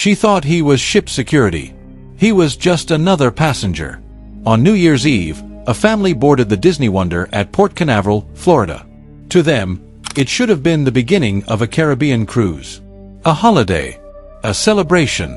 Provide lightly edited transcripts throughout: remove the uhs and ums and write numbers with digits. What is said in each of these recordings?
She thought he was ship security. He was just another passenger. On New Year's Eve, a family boarded the Disney Wonder at Port Canaveral, Florida. To them, it should have been the beginning of a Caribbean cruise. A holiday. A celebration.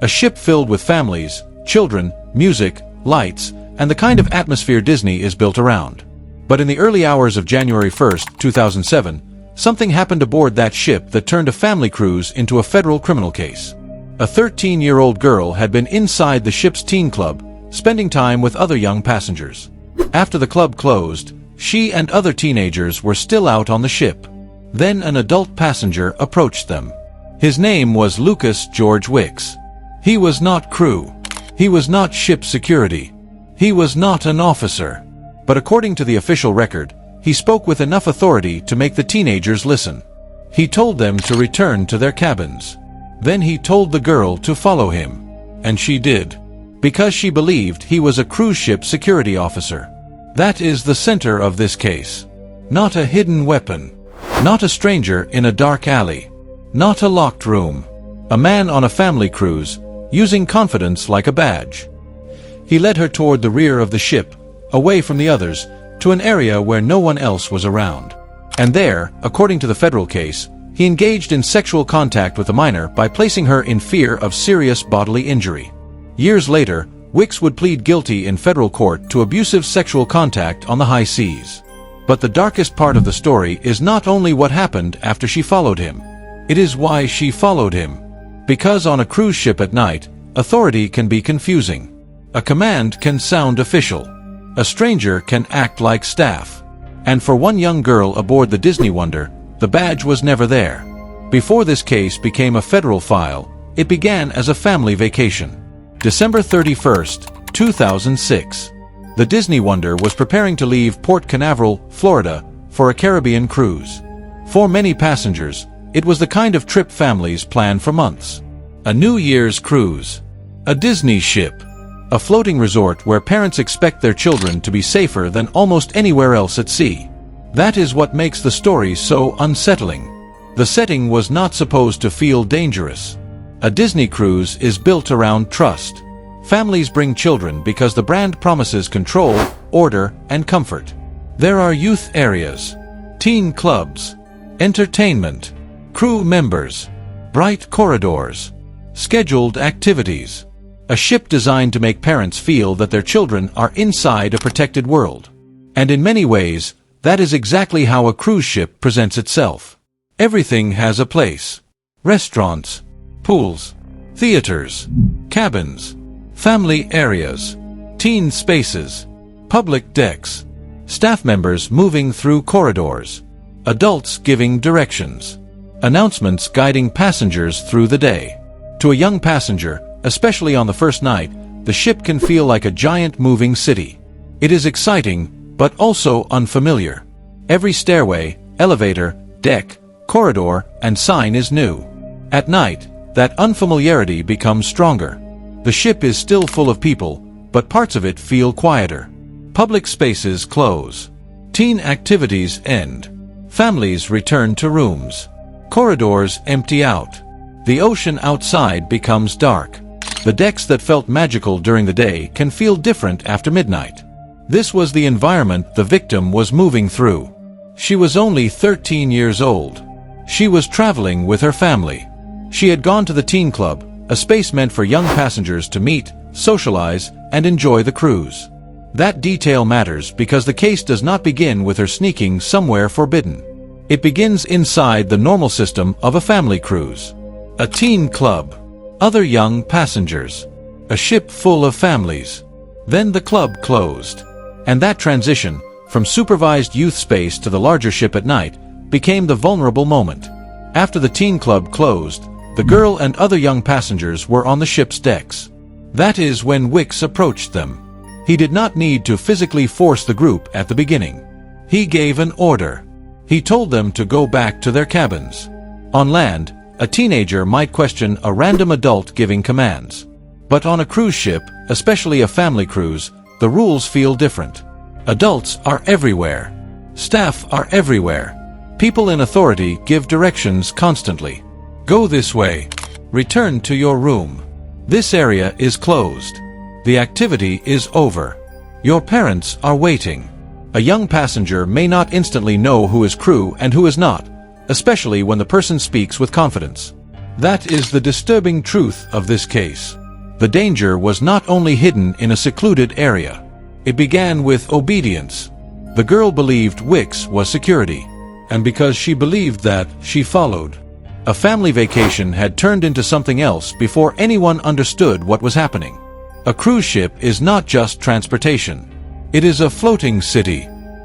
A ship filled with families, children, music, lights, and the kind of atmosphere Disney is built around. But in the early hours of January 1st, 2007, something happened aboard that ship that turned a family cruise into a federal criminal case. A 13-year-old girl had been inside the ship's teen club, spending time with other young passengers. After the club closed, she and other teenagers were still out on the ship. Then an adult passenger approached them. His name was Lucas George Wicks. He was not crew. He was not ship security. He was not an officer. But according to the official record, he spoke with enough authority to make the teenagers listen. He told them to return to their cabins. Then he told the girl to follow him. And she did. Because she believed he was a cruise ship security officer. That is the center of this case. Not a hidden weapon. Not a stranger in a dark alley. Not a locked room. A man on a family cruise, using confidence like a badge. He led her toward the rear of the ship, away from the others, to an area where no one else was around. And there, according to the federal case, he engaged in sexual contact with a minor by placing her in fear of serious bodily injury. Years later, Wicks would plead guilty in federal court to abusive sexual contact on the high seas. But the darkest part of the story is not only what happened after she followed him. It is why she followed him. Because on a cruise ship at night, authority can be confusing. A command can sound official. A stranger can act like staff. And for one young girl aboard the Disney Wonder, the badge was never there. Before this case became a federal file, it began as a family vacation. December 31st, 2006. The Disney Wonder was preparing to leave Port Canaveral, Florida, for a Caribbean cruise. For many passengers, it was the kind of trip families plan for months. A New Year's cruise. A Disney ship. A floating resort where parents expect their children to be safer than almost anywhere else at sea. That is what makes the story so unsettling. The setting was not supposed to feel dangerous. A Disney cruise is built around trust. Families bring children because the brand promises control, order, and comfort. There are youth areas, teen clubs, entertainment, crew members, bright corridors, scheduled activities. A ship designed to make parents feel that their children are inside a protected world. And in many ways, that is exactly how a cruise ship presents itself. Everything has a place. Restaurants, pools, theaters, cabins, family areas, teen spaces, public decks, staff members moving through corridors, adults giving directions, announcements guiding passengers through the day. To a young passenger, especially on the first night, the ship can feel like a giant moving city. It is exciting, but also unfamiliar. Every stairway, elevator, deck, corridor, and sign is new. At night, that unfamiliarity becomes stronger. The ship is still full of people, but parts of it feel quieter. Public spaces close. Teen activities end. Families return to rooms. Corridors empty out. The ocean outside becomes dark. The decks that felt magical during the day can feel different after midnight. This was the environment the victim was moving through. She was only 13 years old. She was traveling with her family. She had gone to the teen club, a space meant for young passengers to meet, socialize, and enjoy the cruise. That detail matters because the case does not begin with her sneaking somewhere forbidden. It begins inside the normal system of a family cruise. A teen club. Other young passengers. A ship full of families. Then the club closed. And that transition, from supervised youth space to the larger ship at night, became the vulnerable moment. After the teen club closed, the girl and other young passengers were on the ship's decks. That is when Wicks approached them. He did not need to physically force the group at the beginning. He gave an order. He told them to go back to their cabins. On land, a teenager might question a random adult giving commands. But on a cruise ship, especially a family cruise, the rules feel different. Adults are everywhere. Staff are everywhere. People in authority give directions constantly. Go this way. Return to your room. This area is closed. The activity is over. Your parents are waiting. A young passenger may not instantly know who is crew and who is not, especially when the person speaks with confidence. That is the disturbing truth of this case. The danger was not only hidden in a secluded area. It began with obedience. The girl believed Wicks was security, and because she believed that, she followed. A family vacation had turned into something else before anyone understood what was happening. A cruise ship is not just transportation. It is a floating city,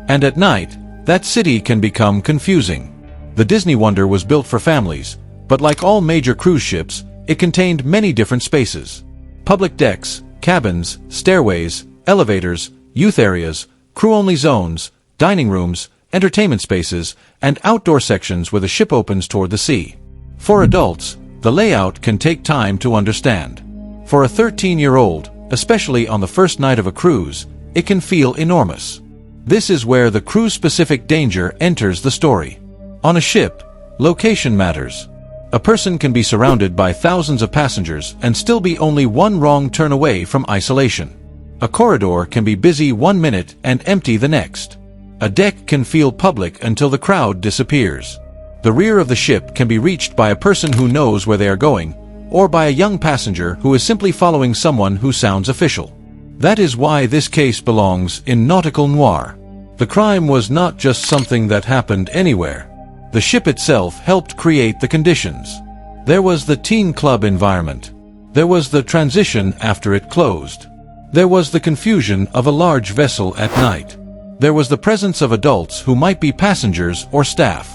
and at night, that city can become confusing. The Disney Wonder was built for families, but like all major cruise ships, it contained many different spaces. Public decks, cabins, stairways, elevators, youth areas, crew-only zones, dining rooms, entertainment spaces, and outdoor sections where the ship opens toward the sea. For adults, the layout can take time to understand. For a 13-year-old, especially on the first night of a cruise, it can feel enormous. This is where the cruise-specific danger enters the story. On a ship, location matters. A person can be surrounded by thousands of passengers and still be only one wrong turn away from isolation. A corridor can be busy 1 minute and empty the next. A deck can feel public until the crowd disappears. The rear of the ship can be reached by a person who knows where they are going, or by a young passenger who is simply following someone who sounds official. That is why this case belongs in nautical noir. The crime was not just something that happened anywhere. The ship itself helped create the conditions. There was the teen club environment. There was the transition after it closed. There was the confusion of a large vessel at night. There was the presence of adults who might be passengers or staff.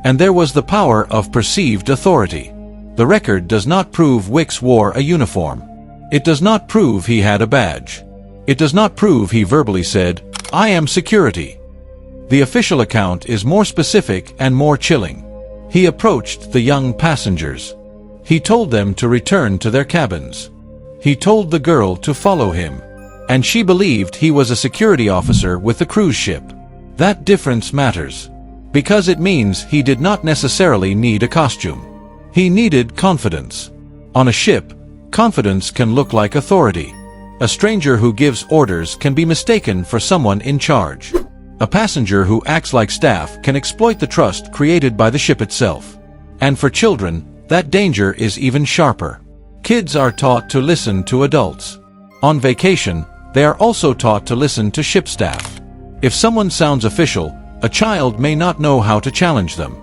And there was the power of perceived authority. The record does not prove Wicks wore a uniform. It does not prove he had a badge. It does not prove he verbally said, "I am security." The official account is more specific and more chilling. He approached the young passengers. He told them to return to their cabins. He told the girl to follow him. And she believed he was a security officer with the cruise ship. That difference matters, because it means he did not necessarily need a costume. He needed confidence. On a ship, confidence can look like authority. A stranger who gives orders can be mistaken for someone in charge. A passenger who acts like staff can exploit the trust created by the ship itself. And for children, that danger is even sharper. Kids are taught to listen to adults. On vacation, they are also taught to listen to ship staff. If someone sounds official, a child may not know how to challenge them.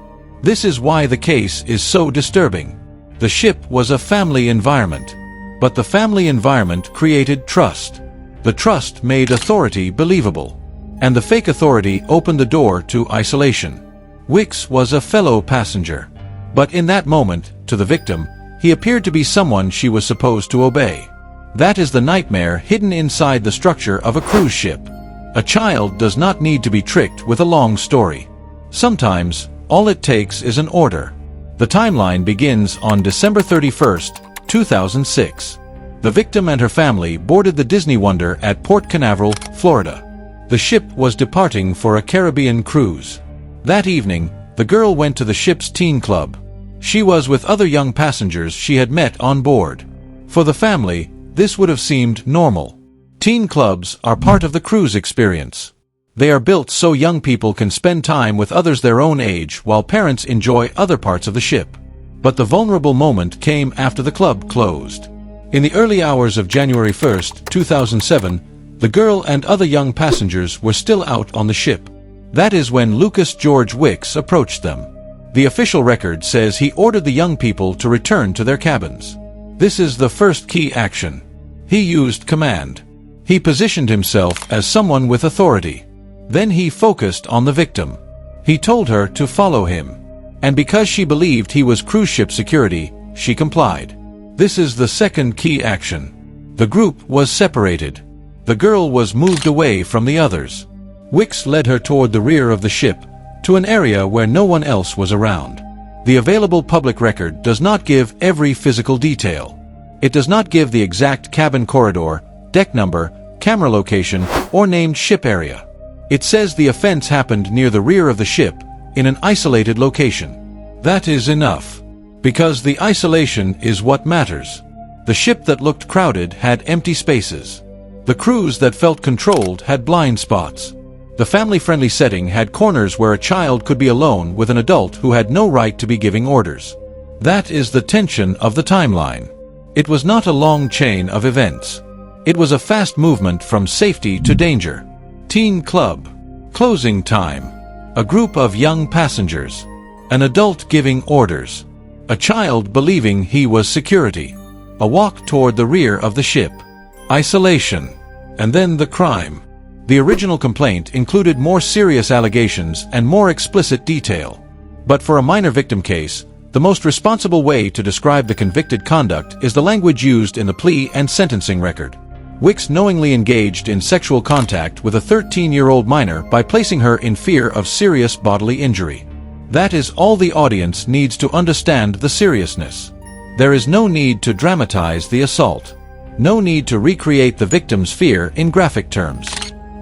This is why the case is so disturbing. The ship was a family environment. But the family environment created trust. The trust made authority believable. And the fake authority opened the door to isolation. Wicks was a fellow passenger. But in that moment, to the victim, he appeared to be someone she was supposed to obey. That is the nightmare hidden inside the structure of a cruise ship. A child does not need to be tricked with a long story. Sometimes, all it takes is an order. The timeline begins on December 31st, 2006. The victim and her family boarded the Disney Wonder at Port Canaveral, Florida. The ship was departing for a Caribbean cruise. That evening, the girl went to the ship's teen club. She was with other young passengers she had met on board. For the family, this would have seemed normal. Teen clubs are part of the cruise experience. They are built so young people can spend time with others their own age while parents enjoy other parts of the ship. But the vulnerable moment came after the club closed. In the early hours of January 1st, 2007, the girl and other young passengers were still out on the ship. That is when Lucas George Wicks approached them. The official record says he ordered the young people to return to their cabins. This is the first key action. He used command. He positioned himself as someone with authority. Then he focused on the victim. He told her to follow him. And because she believed he was cruise ship security, she complied. This is the second key action. The group was separated. The girl was moved away from the others. Wicks led her toward the rear of the ship, to an area where no one else was around. The available public record does not give every physical detail. It does not give the exact cabin corridor, deck number, camera location, or named ship area. It says the offense happened near the rear of the ship, in an isolated location. That is enough. Because the isolation is what matters. The ship that looked crowded had empty spaces. The cruise that felt controlled had blind spots. The family-friendly setting had corners where a child could be alone with an adult who had no right to be giving orders. That is the tension of the timeline. It was not a long chain of events. It was a fast movement from safety to danger. Teen club. Closing time. A group of young passengers. An adult giving orders. A child believing he was security. A walk toward the rear of the ship. Isolation. And then the crime. The original complaint included more serious allegations and more explicit detail. But for a minor victim case, the most responsible way to describe the convicted conduct is the language used in the plea and sentencing record. Wicks knowingly engaged in sexual contact with a 13-year-old minor by placing her in fear of serious bodily injury. That is all the audience needs to understand the seriousness. There is no need to dramatize the assault. No need to recreate the victim's fear in graphic terms.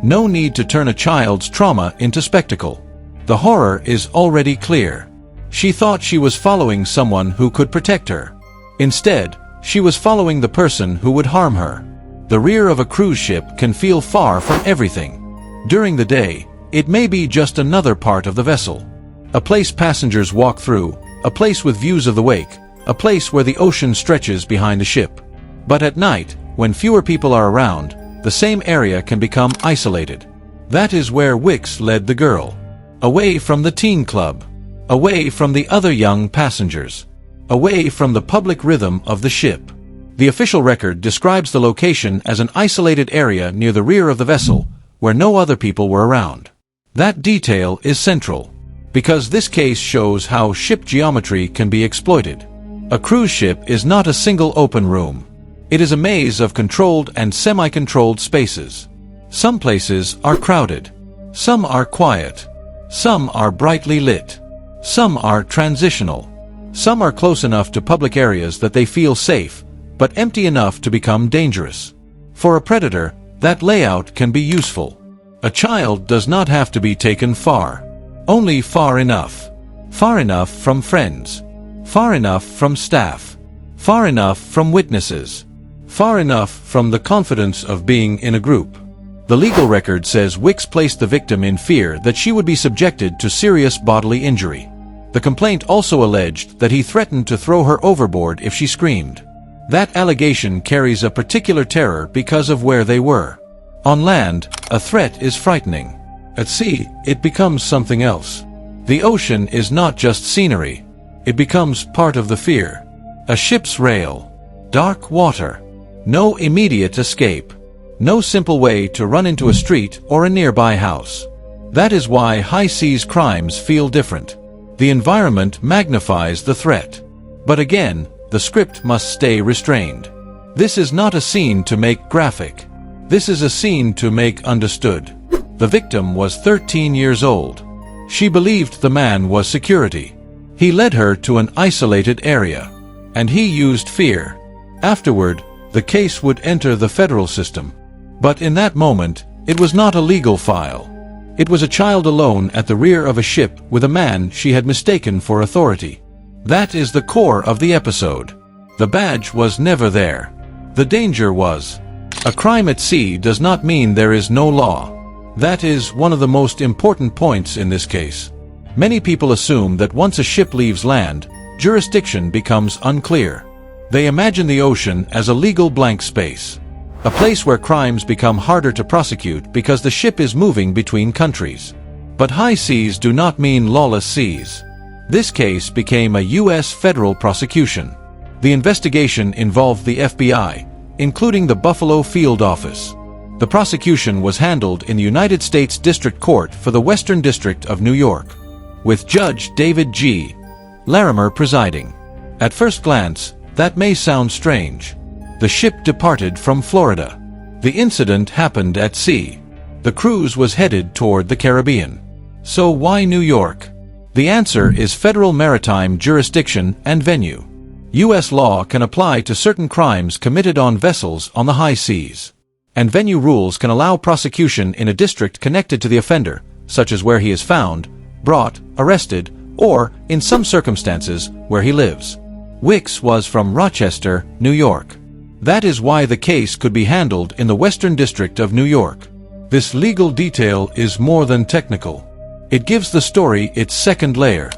No need to turn a child's trauma into spectacle. The horror is already clear. She thought she was following someone who could protect her. Instead, she was following the person who would harm her. The rear of a cruise ship can feel far from everything. During the day, it may be just another part of the vessel. A place passengers walk through, a place with views of the wake, a place where the ocean stretches behind the ship. But at night, when fewer people are around, the same area can become isolated. That is where Wicks led the girl. Away from the teen club. Away from the other young passengers. Away from the public rhythm of the ship. The official record describes the location as an isolated area near the rear of the vessel, where no other people were around. That detail is central, because this case shows how ship geometry can be exploited. A cruise ship is not a single open room. It is a maze of controlled and semi-controlled spaces. Some places are crowded. Some are quiet. Some are brightly lit. Some are transitional. Some are close enough to public areas that they feel safe, but empty enough to become dangerous. For a predator, that layout can be useful. A child does not have to be taken far. Only far enough. Far enough from friends. Far enough from staff. Far enough from witnesses. Far enough from the confidence of being in a group. The legal record says Wicks placed the victim in fear that she would be subjected to serious bodily injury. The complaint also alleged that he threatened to throw her overboard if she screamed. That allegation carries a particular terror because of where they were. On land, a threat is frightening. At sea, it becomes something else. The ocean is not just scenery. It becomes part of the fear. A ship's rail. Dark water. No immediate escape. No simple way to run into a street or a nearby house. That is why high seas crimes feel different. The environment magnifies the threat. But again, the script must stay restrained. This is not a scene to make graphic. This is a scene to make understood. The victim was 13 years old. She believed the man was security. He led her to an isolated area. And he used fear. Afterward, the case would enter the federal system. But in that moment, it was not a legal file. It was a child alone at the rear of a ship with a man she had mistaken for authority. That is the core of the episode. The badge was never there. The danger was. A crime at sea does not mean there is no law. That is one of the most important points in this case. Many people assume that once a ship leaves land, jurisdiction becomes unclear. They imagine the ocean as a legal blank space. A place where crimes become harder to prosecute because the ship is moving between countries. But high seas do not mean lawless seas. This case became a U.S. federal prosecution. The investigation involved the FBI, including the Buffalo Field Office. The prosecution was handled in the United States District Court for the Western District of New York, with Judge David G. Larimer presiding. At first glance, that may sound strange. The ship departed from Florida. The incident happened at sea. The cruise was headed toward the Caribbean. So why New York? The answer is federal maritime jurisdiction and venue. U.S. law can apply to certain crimes committed on vessels on the high seas. And venue rules can allow prosecution in a district connected to the offender, such as where he is found, brought, arrested, or, in some circumstances, where he lives. Wicks was from Rochester, New York. That is why the case could be handled in the Western District of New York. This legal detail is more than technical. It gives the story its second layer.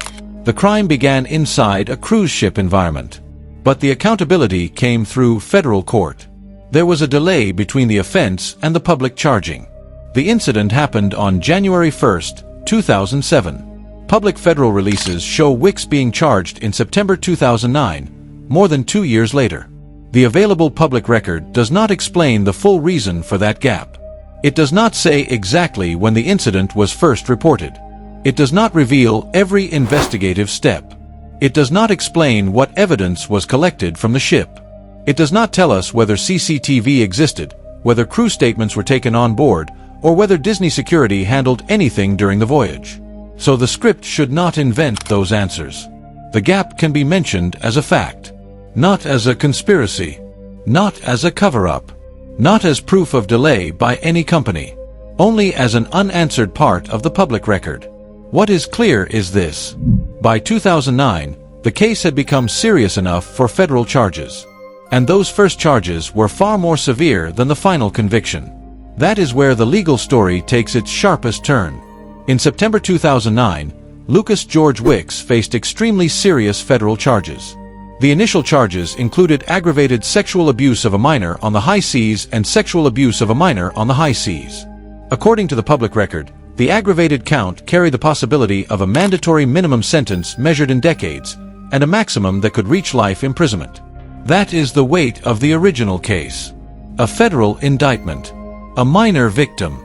The crime began inside a cruise ship environment. But the accountability came through federal court. There was a delay between the offense and the public charging. The incident happened on January 1, 2007. Public federal releases show Wicks being charged in September 2009, more than 2 years later. The available public record does not explain the full reason for that gap. It does not say exactly when the incident was first reported. It does not reveal every investigative step. It does not explain what evidence was collected from the ship. It does not tell us whether CCTV existed, whether crew statements were taken on board, or whether Disney security handled anything during the voyage. So the script should not invent those answers. The gap can be mentioned as a fact, not as a conspiracy, not as a cover-up, not as proof of delay by any company, only as an unanswered part of the public record. What is clear is this. By 2009, the case had become serious enough for federal charges. And those first charges were far more severe than the final conviction. That is where the legal story takes its sharpest turn. In September 2009, Lucas George Wicks faced extremely serious federal charges. The initial charges included aggravated sexual abuse of a minor on the high seas and sexual abuse of a minor on the high seas. According to the public record, the aggravated count carried the possibility of a mandatory minimum sentence measured in decades, and a maximum that could reach life imprisonment. That is the weight of the original case. A federal indictment. A minor victim.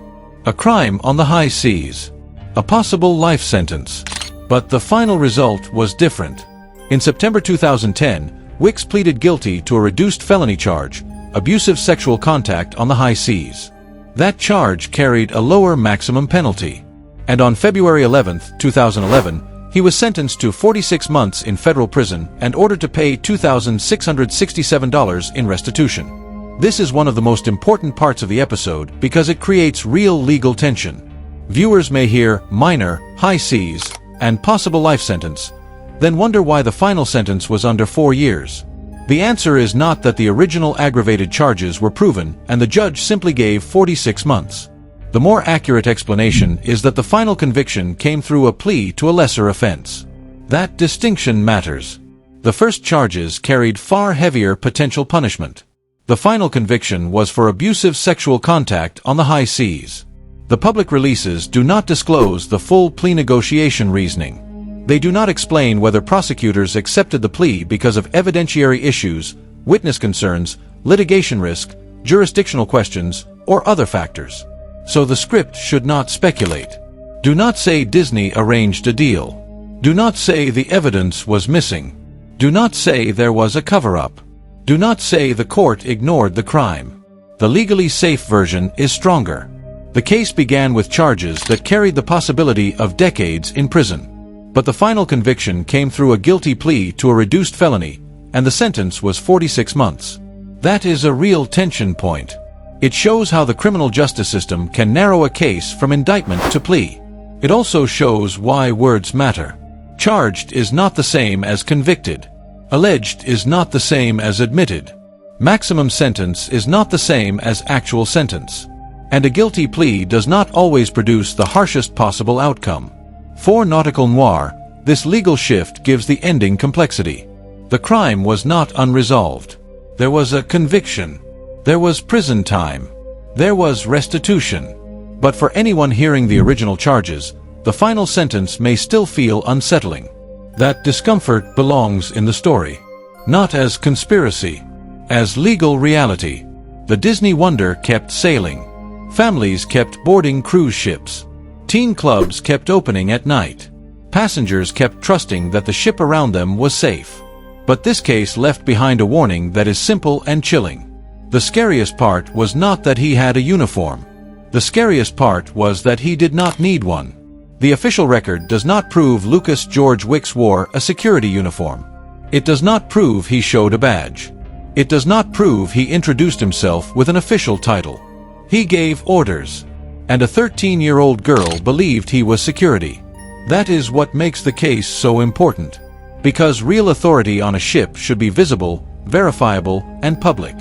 A crime on the high seas. A possible life sentence. But the final result was different. In September 2010, Wicks pleaded guilty to a reduced felony charge, abusive sexual contact on the high seas. That charge carried a lower maximum penalty. And on February 11, 2011, he was sentenced to 46 months in federal prison and ordered to pay $2,667 in restitution. This is one of the most important parts of the episode because it creates real legal tension. Viewers may hear minor, high seas, and possible life sentence, then wonder why the final sentence was under 4 years. The answer is not that the original aggravated charges were proven and the judge simply gave 46 months. The more accurate explanation is that the final conviction came through a plea to a lesser offense. That distinction matters. The first charges carried far heavier potential punishment. The final conviction was for abusive sexual contact on the high seas. The public releases do not disclose the full plea negotiation reasoning. They do not explain whether prosecutors accepted the plea because of evidentiary issues, witness concerns, litigation risk, jurisdictional questions, or other factors. So the script should not speculate. Do not say Disney arranged a deal. Do not say the evidence was missing. Do not say there was a cover-up. Do not say the court ignored the crime. The legally safe version is stronger. The case began with charges that carried the possibility of decades in prison. But the final conviction came through a guilty plea to a reduced felony, and the sentence was 46 months. That is a real tension point. It shows how the criminal justice system can narrow a case from indictment to plea. It also shows why words matter. Charged is not the same as convicted. Alleged is not the same as admitted. Maximum sentence is not the same as actual sentence. And a guilty plea does not always produce the harshest possible outcome. For Nautical Noir, this legal shift gives the ending complexity. The crime was not unresolved. There was a conviction. There was prison time. There was restitution. But for anyone hearing the original charges, the final sentence may still feel unsettling. That discomfort belongs in the story. Not as conspiracy. As legal reality. The Disney Wonder kept sailing. Families kept boarding cruise ships. Teen clubs kept opening at night. Passengers kept trusting that the ship around them was safe. But this case left behind a warning that is simple and chilling. The scariest part was not that he had a uniform. The scariest part was that he did not need one. The official record does not prove Lucas George Wicks wore a security uniform. It does not prove he showed a badge. It does not prove he introduced himself with an official title. He gave orders. And a 13-year-old girl believed he was security. That is what makes the case so important. Because real authority on a ship should be visible, verifiable, and public.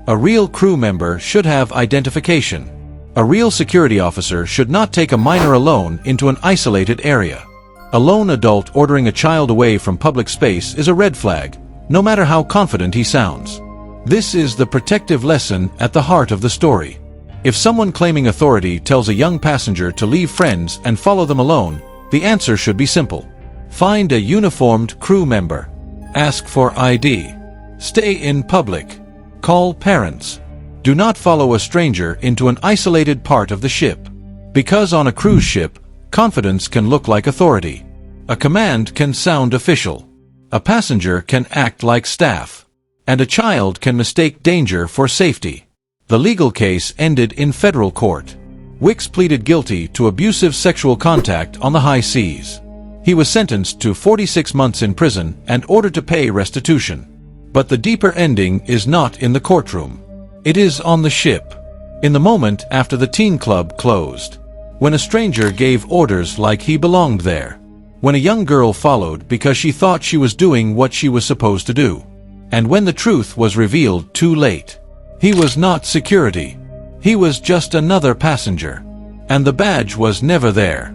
A real crew member should have identification. A real security officer should not take a minor alone into an isolated area. A lone adult ordering a child away from public space is a red flag, no matter how confident he sounds. This is the protective lesson at the heart of the story. If someone claiming authority tells a young passenger to leave friends and follow them alone, the answer should be simple. Find a uniformed crew member. Ask for ID. Stay in public. Call parents. Do not follow a stranger into an isolated part of the ship. Because on a cruise ship, confidence can look like authority. A command can sound official. A passenger can act like staff. And a child can mistake danger for safety. The legal case ended in federal court. Wicks pleaded guilty to abusive sexual contact on the high seas. He was sentenced to 46 months in prison and ordered to pay restitution. But the deeper ending is not in the courtroom. It is on the ship. In the moment after the teen club closed. When a stranger gave orders like he belonged there. When a young girl followed because she thought she was doing what she was supposed to do. And when the truth was revealed too late. He was not security. He was just another passenger. And the badge was never there.